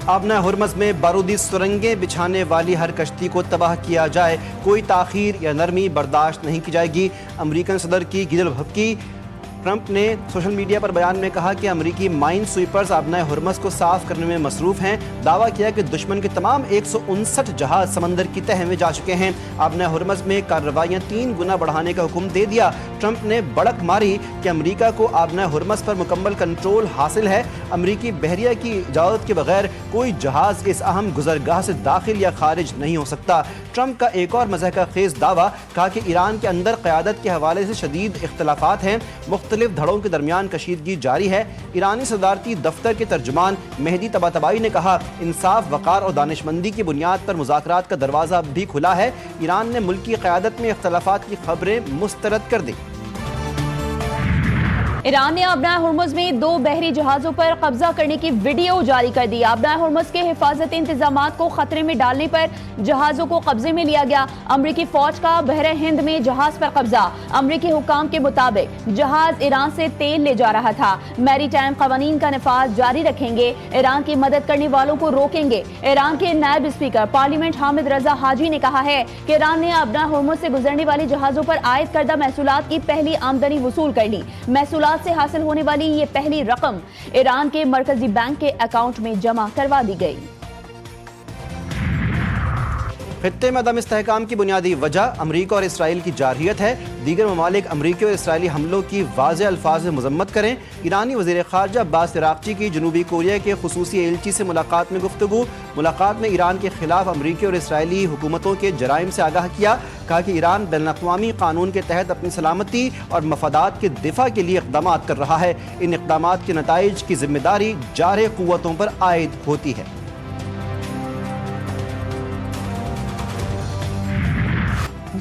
آبنہ Hormuz میں بارودی سرنگیں بچھانے والی ہر کشتی کو تباہ کیا جائے، کوئی تاخیر یا نرمی برداشت نہیں کی جائے گی۔ امریکن صدر کی گیدڑ بھبکی۔ ٹرمپ نے سوشل میڈیا پر بیان میں کہا کہ امریکی مائن سویپرز آبنہ ہرمز کو صاف کرنے میں مصروف ہیں۔ دعویٰ کیا کہ دشمن کے تمام 159 جہاز سمندر کی تہہ میں جا چکے ہیں۔ آبنہ ہرمز میں کارروائیاں 3 گنا بڑھانے کا حکم دے دیا۔ ٹرمپ نے بڑک ماری کہ امریکہ کو آبنہ ہرمز پر مکمل کنٹرول حاصل ہے۔ امریکی بحریہ کی اجازت کے بغیر کوئی جہاز اس اہم گزرگاہ سے داخل یا خارج نہیں ہو سکتا۔ ٹرمپ کا ایک اور مضحکہ خیز دعویٰ، کہا کہ ایران کے اندر قیادت کے حوالے سے شدید اختلافات ہیں، مختلف دھڑوں کے درمیان کشیدگی جاری ہے۔ ایرانی صدارتی دفتر کے ترجمان مہدی طباطبائی نے کہا، انصاف، وقار اور دانشمندی کی بنیاد پر مذاکرات کا دروازہ اب بھی کھلا ہے۔ ایران نے ملکی قیادت میں اختلافات کی خبریں مسترد کر دی۔ ایران نے آبنہ ہرمز میں 2 بحری جہازوں پر قبضہ کرنے کی ویڈیو جاری کر دی۔ آبنہ ہرمز کے حفاظتی انتظامات کو خطرے میں ڈالنے پر جہازوں کو قبضے میں لیا گیا۔ امریکی فوج کا بحر ہند میں جہاز پر قبضہ۔ امریکی حکام کے مطابق جہاز ایران سے تیل لے جا رہا تھا۔ میری ٹائم قوانین کا نفاذ جاری رکھیں گے، ایران کی مدد کرنے والوں کو روکیں گے۔ ایران کے نائب اسپیکر پارلیمنٹ حامد رضا حاجی نے کہا ہے کہ ایران نے آبنہ ہرمز سے گزرنے والی جہازوں پر عائد کردہ محصولات کی پہلی آمدنی وصول کر لی۔ محصولات سے حاصل ہونے والی یہ پہلی رقم ایران کے مرکزی بینک کے اکاؤنٹ میں جمع کروا دی گئی۔ خطے میں عدم استحکام کی بنیادی وجہ امریکہ اور اسرائیل کی جارحیت ہے۔ دیگر ممالک امریکی اور اسرائیلی حملوں کی واضح الفاظ میں مذمت کریں۔ ایرانی وزیر خارجہ عباس عراقچی کی جنوبی کوریا کے خصوصی ایلچی سے ملاقات میں گفتگو۔ ملاقات میں ایران کے خلاف امریکی اور اسرائیلی حکومتوں کے جرائم سے آگاہ کیا۔ کہا کہ ایران بین الاقوامی قانون کے تحت اپنی سلامتی اور مفادات کے دفاع کے لیے اقدامات کر رہا ہے۔ ان اقدامات کے نتائج کی ذمہ داری جارح قوتوں پر عائد ہوتی ہے۔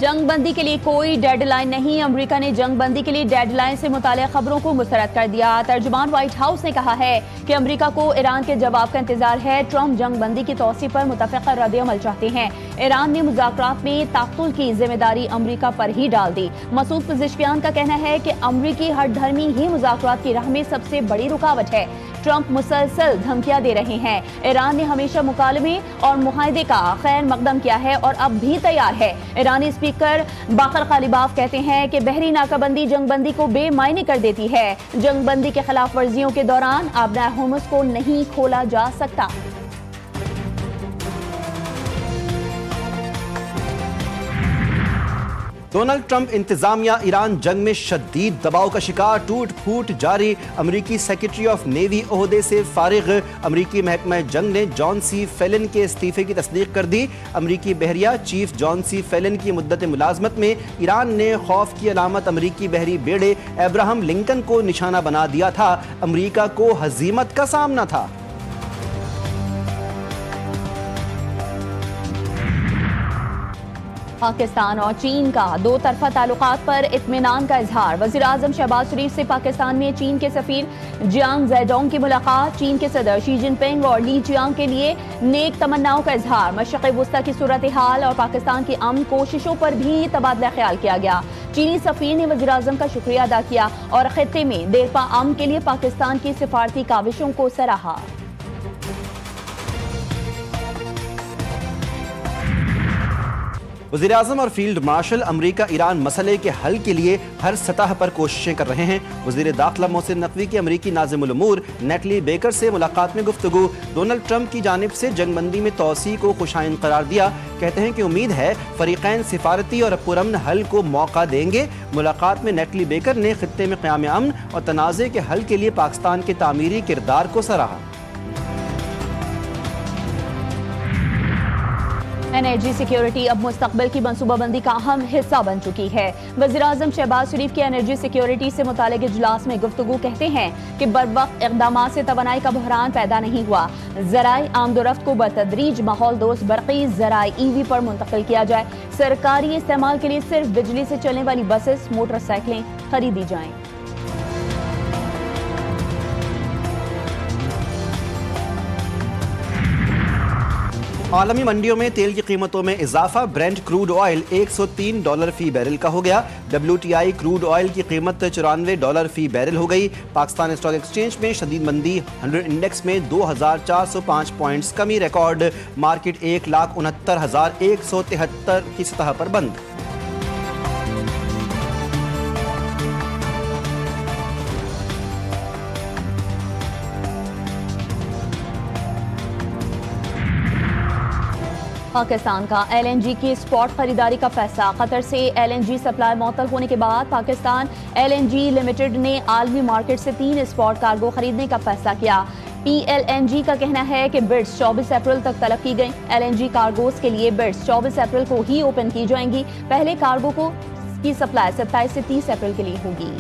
جنگ بندی کے لیے کوئی ڈیڈ لائن نہیں، امریکہ نے جنگ بندی کے لیے ڈیڈ لائن سے متعلق خبروں کو مسترد کر دیا۔ ترجمان وائٹ ہاؤس نے کہا ہے کہ امریکہ کو ایران کے جواب کا انتظار ہے۔ ٹرمپ جنگ بندی کی توسیع پر متفقہ رد عمل چاہتے ہیں۔ ایران نے مذاکرات میں تعطل کی ذمہ داری امریکہ پر ہی ڈال دی۔ مسعود پزشکیان کا کہنا ہے کہ امریکی ہر دھرمی ہی مذاکرات کی راہ میں سب سے بڑی رکاوٹ ہے۔ ٹرمپ مسلسل دھمکیاں دے رہے ہیں۔ ایران نے ہمیشہ مکالمے اور معاہدے کا خیر مقدم کیا ہے اور اب بھی تیار ہے۔ ایرانی اسپیکر باقر غالیباف کہتے ہیں کہ بحری ناکہ بندی جنگ بندی کو بے معنی کر دیتی ہے۔ جنگ بندی کے خلاف ورزیوں کے دوران آبنہ ہرمز کو نہیں کھولا جا سکتا۔ ڈونلڈ ٹرمپ انتظامیہ ایران جنگ میں شدید دباؤ کا شکار، ٹوٹ پھوٹ جاری۔ امریکی سیکرٹری آف نیوی عہدے سے فارغ۔ امریکی محکمہ جنگ نے جان سی فیلن کے استعفے کی تصدیق کر دی۔ امریکی بحریہ چیف جان سی فیلن کی مدت ملازمت میں ایران نے خوف کی علامت امریکی بحری بیڑے ابراہم لنکن کو نشانہ بنا دیا تھا۔ امریکہ کو ہزیمت کا سامنا تھا۔ پاکستان اور چین کا 2 طرفہ تعلقات پر اطمینان کا اظہار۔ وزیر اعظم شہباز شریف سے پاکستان میں چین کے سفیر جیانگ زیڈونگ کی ملاقات۔ چین کے صدر شی جن پنگ اور لی جیانگ کے لیے نیک تمناؤں کا اظہار۔ مشرق وسطیٰ کی صورتحال اور پاکستان کی امن کوششوں پر بھی تبادلہ خیال کیا گیا۔ چینی سفیر نے وزیر اعظم کا شکریہ ادا کیا اور خطے میں دیرپا امن کے لیے پاکستان کی سفارتی کاوشوں کو سراہا۔ وزیر اعظم اور فیلڈ مارشل امریکہ ایران مسئلے کے حل کے لیے ہر سطح پر کوششیں کر رہے ہیں۔ وزیر داخلہ محسن نقوی کی امریکی ناظم الامور نیٹلی بیکر سے ملاقات میں گفتگو۔ ڈونلڈ ٹرمپ کی جانب سے جنگ بندی میں توسیع کو خوشائند قرار دیا۔ کہتے ہیں کہ امید ہے فریقین سفارتی اور پرامن حل کو موقع دیں گے۔ ملاقات میں نیٹلی بیکر نے خطے میں قیام امن اور تنازع کے حل کے لیے پاکستان کے تعمیری کردار کو سراہا۔ انرجی سیکیورٹی اب مستقبل کی منصوبہ بندی کا اہم حصہ بن چکی ہے۔ وزیر اعظم شہباز شریف کی انرجی سیکیورٹی سے متعلق اجلاس میں گفتگو کہتے ہیں کہ بروقت اقدامات سے توانائی کا بحران پیدا نہیں ہوا۔ ذرائع آمد و رفت کو بتدریج ماحول دوست برقی ذرائع EV پر منتقل کیا جائے۔ سرکاری استعمال کے لیے صرف بجلی سے چلنے والی بسز، موٹر سائیکلیں خریدی جائیں۔ عالمی منڈیوں میں تیل کی قیمتوں میں اضافہ، برینٹ کروڈ آئل $103 فی بیرل کا ہو گیا، WTI کروڈ آئل کی قیمت $94 فی بیرل ہو گئی۔ پاکستان اسٹاک ایکسچینج میں شدید مندی، 100 انڈیکس میں 2405 پوائنٹس کمی، ریکارڈ مارکیٹ 1,69,173 کی سطح پر بند۔ پاکستان کا LNG کی اسپاٹ خریداری کا فیصلہ، قطر سے LNG سپلائی معطل ہونے کے بعد پاکستان LNG لمیٹڈ نے عالمی مارکیٹ سے 3 اسپاٹ کارگو خریدنے کا فیصلہ کیا۔ PLNG کا کہنا ہے کہ بڈز 24 اپریل تک طلب کی گئیں۔ LNG کارگوز کے لیے بڈز 24 اپریل کو ہی اوپن کی جائیں گی۔ پہلے کارگو کی سپلائی 27 سے 30 اپریل کے لیے ہوگی۔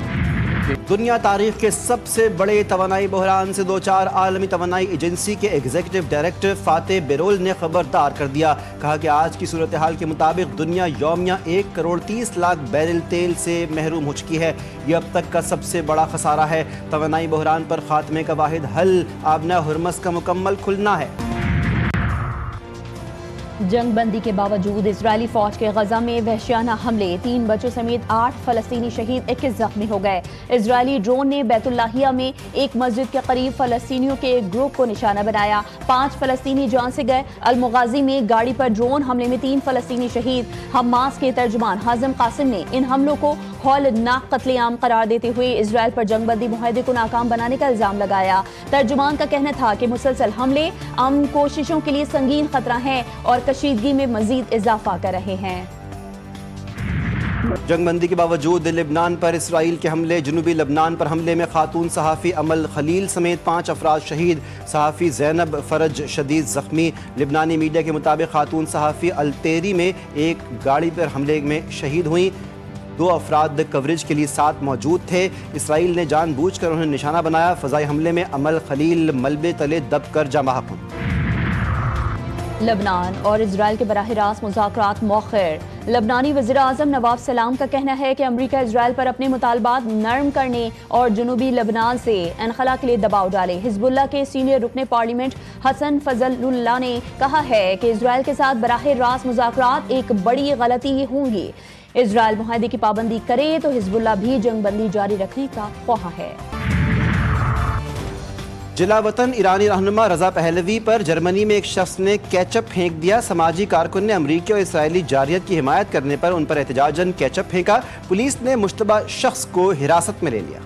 دنیا تاریخ کے سب سے بڑے توانائی بحران سے دوچار، عالمی توانائی ایجنسی کے ایگزیکٹو ڈائریکٹر فاتح بیرول نے خبردار کر دیا، کہا کہ آج کی صورتحال کے مطابق دنیا یومیہ 1,30,00,000 بیرل تیل سے محروم ہو چکی ہے۔ یہ اب تک کا سب سے بڑا خسارہ ہے۔ توانائی بحران پر خاتمے کا واحد حل آبنہ ہرمز کا مکمل کھلنا ہے۔ جنگ بندی کے باوجود اسرائیلی فوج کے غزہ میں وحشیانہ حملے، 3 بچوں سمیت 8 فلسطینی شہید، 21 زخمی ہو گئے۔ اسرائیلی ڈرون نے بیت اللہیہ میں ایک مسجد کے قریب فلسطینیوں کے ایک گروپ کو نشانہ بنایا، 5 فلسطینی جان سے گئے۔ المغازی میں گاڑی پر ڈرون حملے میں 3 فلسطینی شہید۔ حماس کے ترجمان حازم قاسم نے ان حملوں کو ہولناک قتل عام قرار دیتے ہوئے اسرائیل پر جنگ بندی معاہدے کو ناکام بنانے کا الزام لگایا۔ ترجمان کا کہنا تھا کہ مسلسل حملے امن کوششوں کے لیے سنگین خطرہ ہیں اور کشیدگی میں مزید اضافہ کر رہے ہیں۔ جنگ بندی کے باوجود لبنان پر اسرائیل کے حملے، جنوبی لبنان پر حملے میں خاتون صحافی امل خلیل سمیت 5 افراد شہید، صحافی زینب فرج شدید زخمی۔ لبنانی میڈیا کے مطابق خاتون صحافی التیری میں ایک گاڑی پر حملے میں شہید ہوئیں، 2 افراد کوریج کے لیے ساتھ موجود تھے۔ اسرائیل نے جان بوجھ کر انہیں نشانہ بنایا۔ فضائی حملے میں امل خلیل ملبے تلے دب کر جاں بحق ہوئی۔ لبنان اور اسرائیل کے براہ راست مذاکرات مؤخر، لبنانی وزیر اعظم نواب سلام کا کہنا ہے کہ امریکہ اسرائیل پر اپنے مطالبات نرم کرنے اور جنوبی لبنان سے انخلا کے لیے دباؤ ڈالے۔ حزب اللہ کے سینئر رکن پارلیمنٹ حسن فضل اللہ نے کہا ہے کہ اسرائیل کے ساتھ براہ راست مذاکرات ایک بڑی غلطی ہوں گی۔ اسرائیل معاہدے کی پابندی کرے تو حزب اللہ بھی جنگ بندی جاری رکھنے کا خواہاں ہے۔ جلا وطن ایرانی رہنما رضا پہلوی پر جرمنی میں ایک شخص نے کیچپ پھینک دیا۔ سماجی کارکن نے امریکی اور اسرائیلی جارحیت کی حمایت کرنے پر ان پر احتجاجاً کیچپ پھینکا۔ پولیس نے مشتبہ شخص کو حراست میں لے لیا۔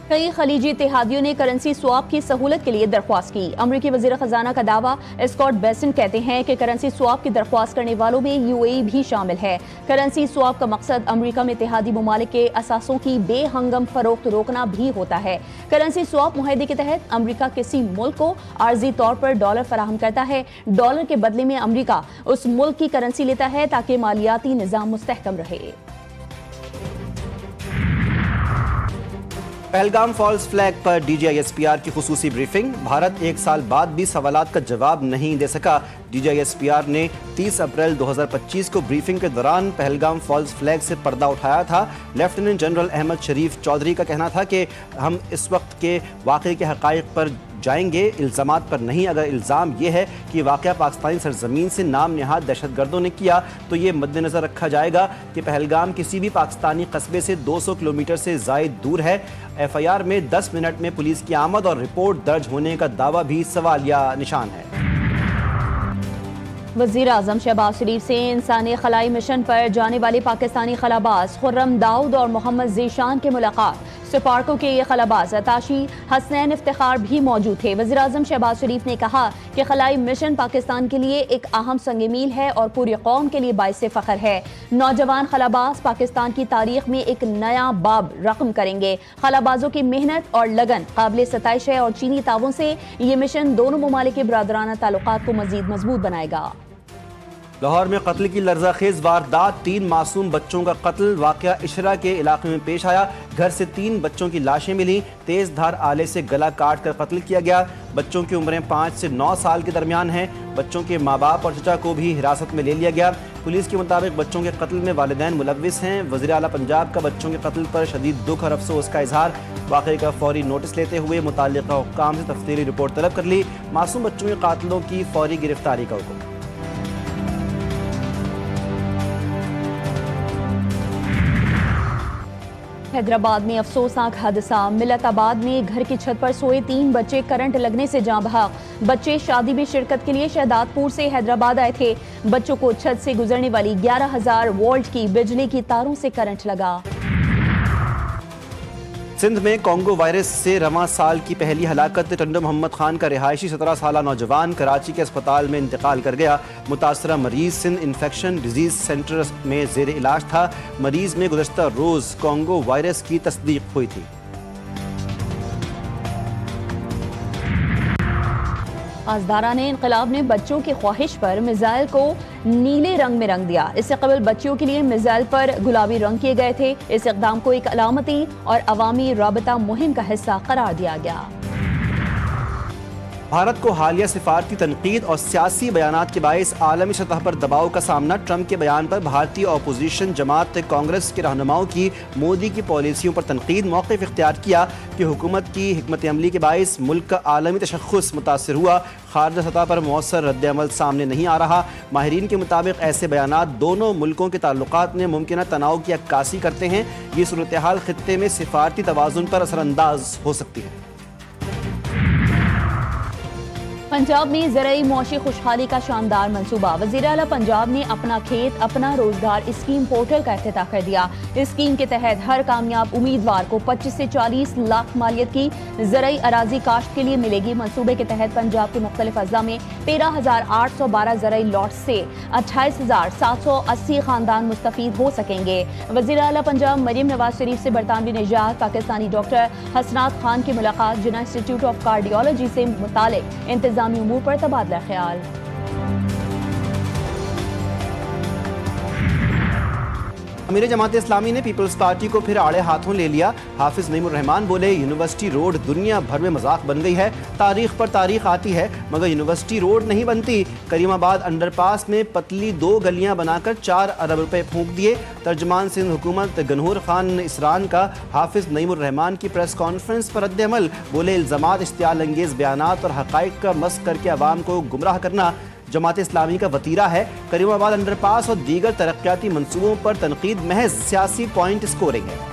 کئی خلیجی اتحادیوں نے کرنسی سواپ کی سہولت کے لیے درخواست کی۔ امریکی وزیر خزانہ کا دعویٰ، اسکاٹ بیسنٹ کہتے ہیں کہ کرنسی سواپ کی درخواست کرنے والوں میں UAE بھی شامل ہے۔ کرنسی سواپ کا مقصد امریکہ میں اتحادی ممالک کے اثاثوں کی بے ہنگم فروخت روکنا بھی ہوتا ہے۔ کرنسی سواپ معاہدے کے تحت امریکہ کسی ملک کو عارضی طور پر ڈالر فراہم کرتا ہے، ڈالر کے بدلے میں امریکہ اس ملک کی کرنسی لیتا ہے تاکہ مالیاتی نظام مستحکم رہے۔ پہلگام فالز فلیگ پر DGISPR کی خصوصی بریفنگ، بھارت 1 سال بعد بھی سوالات کا جواب نہیں دے سکا۔ DGISPR نے 30 اپریل 2025 کو بریفنگ کے دوران پہلگام فالز فلیگ سے پردہ اٹھایا تھا۔ لیفٹیننٹ جنرل احمد شریف چودھری کا کہنا تھا کہ ہم اس وقت کے واقعے کے حقائق پر جائیں گے، الزامات پر نہیں۔ اگر الزام یہ ہے کہ واقعہ پاکستانی سرزمین سے نام نہاد دہشت گردوں نے کیا تو یہ مد نظر رکھا جائے گا کہ پہلگام کسی بھی پاکستانی قصبے سے 200 کلومیٹر سے زائد دور ہے۔ FIR میں 10 منٹ میں پولیس کی آمد اور رپورٹ درج ہونے کا دعویٰ بھی سوالیہ نشان ہے۔ وزیر اعظم شہباز شریف سے انسانی خلائی مشن پر جانے والے پاکستانی خلاباز خرم داؤد اور محمد ذیشان کی ملاقات۔ سپارکو کے یہ خلاباز اتاشی حسنین افتخار بھی موجود تھے۔ وزیر اعظم شہباز شریف نے کہا کہ خلائی مشن پاکستان کے لیے ایک اہم سنگ میل ہے اور پوری قوم کے لیے باعث فخر ہے۔ نوجوان خلاباز پاکستان کی تاریخ میں ایک نیا باب رقم کریں گے۔ خلابازوں کی محنت اور لگن قابل ستائش ہے اور چینی تعاون سے یہ مشن دونوں ممالک کے برادرانہ تعلقات کو مزید مضبوط بنائے گا۔ لاہور میں قتل کی لرزہ خیز واردات، 3 معصوم بچوں کا قتل۔ واقعہ اشرا کے علاقے میں پیش آیا۔ گھر سے 3 بچوں کی لاشیں ملیں، تیز دھار آلے سے گلا کاٹ کر قتل کیا گیا۔ بچوں کی عمریں 5 سے 9 سال کے درمیان ہیں۔ بچوں کے ماں باپ اور چچا کو بھی حراست میں لے لیا گیا۔ پولیس کے مطابق بچوں کے قتل میں والدین ملوث ہیں۔ وزیر اعلیٰ پنجاب کا بچوں کے قتل پر شدید دکھ اور افسوس کا اظہار۔ واقعے کا فوری نوٹس لیتے ہوئے متعلقہ حکام سے تفصیلی رپورٹ طلب کر لی۔ معصوم بچوں کے قاتلوں کی فوری گرفتاری کا حکم۔ حیدرآباد میں افسوسناک حادثہ، ملت آباد میں گھر کی چھت پر سوئے 3 بچے کرنٹ لگنے سے جاں بحق۔ بچے شادی میں شرکت کے لیے شہداد پور سے حیدرآباد آئے تھے۔ بچوں کو چھت سے گزرنے والی 11,000 وولٹ کی بجلی کی تاروں سے کرنٹ لگا۔ سندھ میں کانگو وائرس سے رواں سال کی پہلی ہلاکت، ٹنڈو محمد خان کا رہائشی 17 سالہ نوجوان کراچی کے اسپتال میں انتقال کر گیا۔ متاثرہ مریض سندھ انفیکشن ڈیزیز سینٹر میں زیر علاج تھا۔ مریض میں گزشتہ روز کانگو وائرس کی تصدیق ہوئی تھی۔ پاسداران انقلاب نے بچوں کی خواہش پر میزائل کو نیلے رنگ میں رنگ دیا۔ اس سے قبل بچوں کے لیے میزائل پر گلابی رنگ کیے گئے تھے۔ اس اقدام کو ایک علامتی اور عوامی رابطہ مہم کا حصہ قرار دیا گیا۔ بھارت کو حالیہ سفارتی تنقید اور سیاسی بیانات کے باعث عالمی سطح پر دباؤ کا سامنا۔ ٹرمپ کے بیان پر بھارتی اپوزیشن جماعت کانگریس کے رہنماؤں کی مودی کی پالیسیوں پر تنقید۔ موقف اختیار کیا کہ حکومت کی حکمت عملی کے باعث ملک کا عالمی تشخص متاثر ہوا، خارجہ سطح پر مؤثر رد عمل سامنے نہیں آ رہا۔ ماہرین کے مطابق ایسے بیانات دونوں ملکوں کے تعلقات میں ممکنہ تناؤ کی عکاسی کرتے ہیں۔ یہ صورتحال خطے میں سفارتی توازن پر اثر انداز ہو سکتی ہے۔ پنجاب میں زرعی معاشی خوشحالی کا شاندار منصوبہ، وزیر اعلیٰ پنجاب نے اپنا کھیت اپنا روزگار اسکیم پورٹل کا افتتاح کر دیا۔ اسکیم کے تحت ہر کامیاب امیدوار کو 25 سے 40 لاکھ مالیت کی زرعی اراضی کاشت کے لیے ملے گی۔ منصوبے کے تحت پنجاب کے مختلف اضلاع میں 13,812 زرعی لاٹس سے 28,780 خاندان مستفید ہو سکیں گے۔ وزیر اعلیٰ پنجاب مریم نواز شریف سے برطانوی نژاد پاکستانی ڈاکٹر حسنات خان کی ملاقات، جناح انسٹی ٹیوٹ آف کارڈیالوجی سے متعلق انتظامی امور پر تبادلہ خیال۔ امیر جماعت اسلامی نے پیپلز پارٹی کو پھر آڑے ہاتھوں لے لیا۔ حافظ نعیم الرحمان بولے، یونیورسٹی روڈ دنیا بھر میں مذاق بن گئی ہے، تاریخ پر تاریخ آتی ہے مگر یونیورسٹی روڈ نہیں بنتی۔ کریم آباد انڈر پاس میں پتلی 2 گلیاں بنا کر 4 ارب روپے پھونک دیے۔ ترجمان سندھ حکومت گنہور خان اسران کا حافظ نعیم الرحمان کی پریس کانفرنس پر رد عمل، بولے الزامات اشتعال انگیز بیانات اور حقائق کا مسخ کر کے عوام کو گمراہ کرنا جماعت اسلامی کا وتیرہ ہے۔ کریم آباد انڈر پاس اور دیگر ترقیاتی منصوبوں پر تنقید محض سیاسی پوائنٹ اسکورنگ ہے۔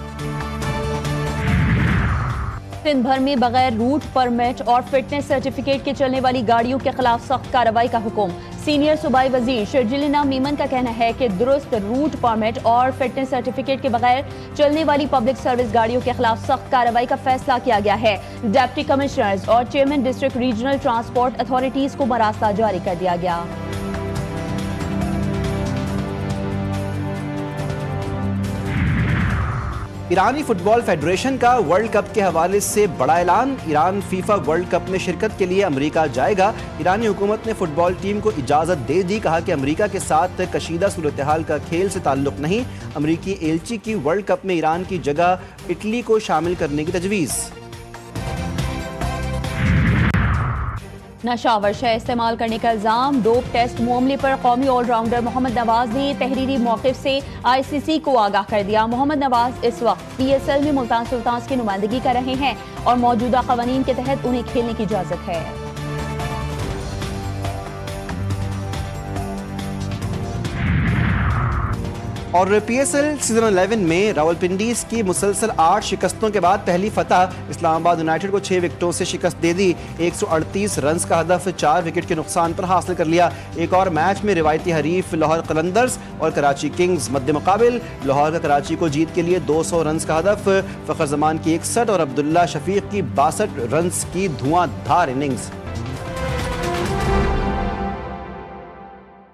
سندھ بھر میں بغیر روٹ پرمٹ اور فٹنس سرٹیفکیٹ کے چلنے والی گاڑیوں کے خلاف سخت کارروائی کا حکم۔ سینئر صوبائی وزیر شرجیل انعام میمن کا کہنا ہے کہ درست روٹ پرمٹ اور فٹنس سرٹیفکیٹ کے بغیر چلنے والی پبلک سروس گاڑیوں کے خلاف سخت کارروائی کا فیصلہ کیا گیا ہے۔ ڈپٹی کمشنرز اور chairman district regional transport authorities کو مراستہ جاری کر دیا گیا۔ ایرانی فٹ بال فیڈریشن کا ورلڈ کپ کے حوالے سے بڑا اعلان، ایران فیفا ورلڈ کپ میں شرکت کے لیے امریکہ جائے گا۔ ایرانی حکومت نے فٹ بال ٹیم کو اجازت دے دی، کہا کہ امریکہ کے ساتھ کشیدہ صورتحال کا کھیل سے تعلق نہیں۔ امریکی ایلچی کی ورلڈ کپ میں ایران کی جگہ اٹلی کو شامل کرنے کی تجویز۔ نشہ آور شے استعمال کرنے کا الزام، ڈوپ ٹیسٹ معاملے پر قومی آل راؤنڈر محمد نواز نے تحریری موقف سے آئی سی سی کو آگاہ کر دیا۔ محمد نواز اس وقت پی ایس ایل میں ملتان سلطانز کی نمائندگی کر رہے ہیں اور موجودہ قوانین کے تحت انہیں کھیلنے کی اجازت ہے۔ اور پی ایس ایل سیزن 11 میں راولپنڈیز کی مسلسل 8 شکستوں کے بعد پہلی فتح، اسلام آباد یونائیٹڈ کو 6 وکٹوں سے شکست دے دی۔ 138 رنز کا ہدف 4 وکٹ کے نقصان پر حاصل کر لیا۔ ایک اور میچ میں روایتی حریف لاہور قلندرز اور کراچی کنگز مد مقابل، لاہور کا کراچی کو جیت کے لیے 200 رنز کا ہدف، فخر زمان کی 61 اور عبداللہ شفیق کی 62 رنز کی دھواں دھار اننگز۔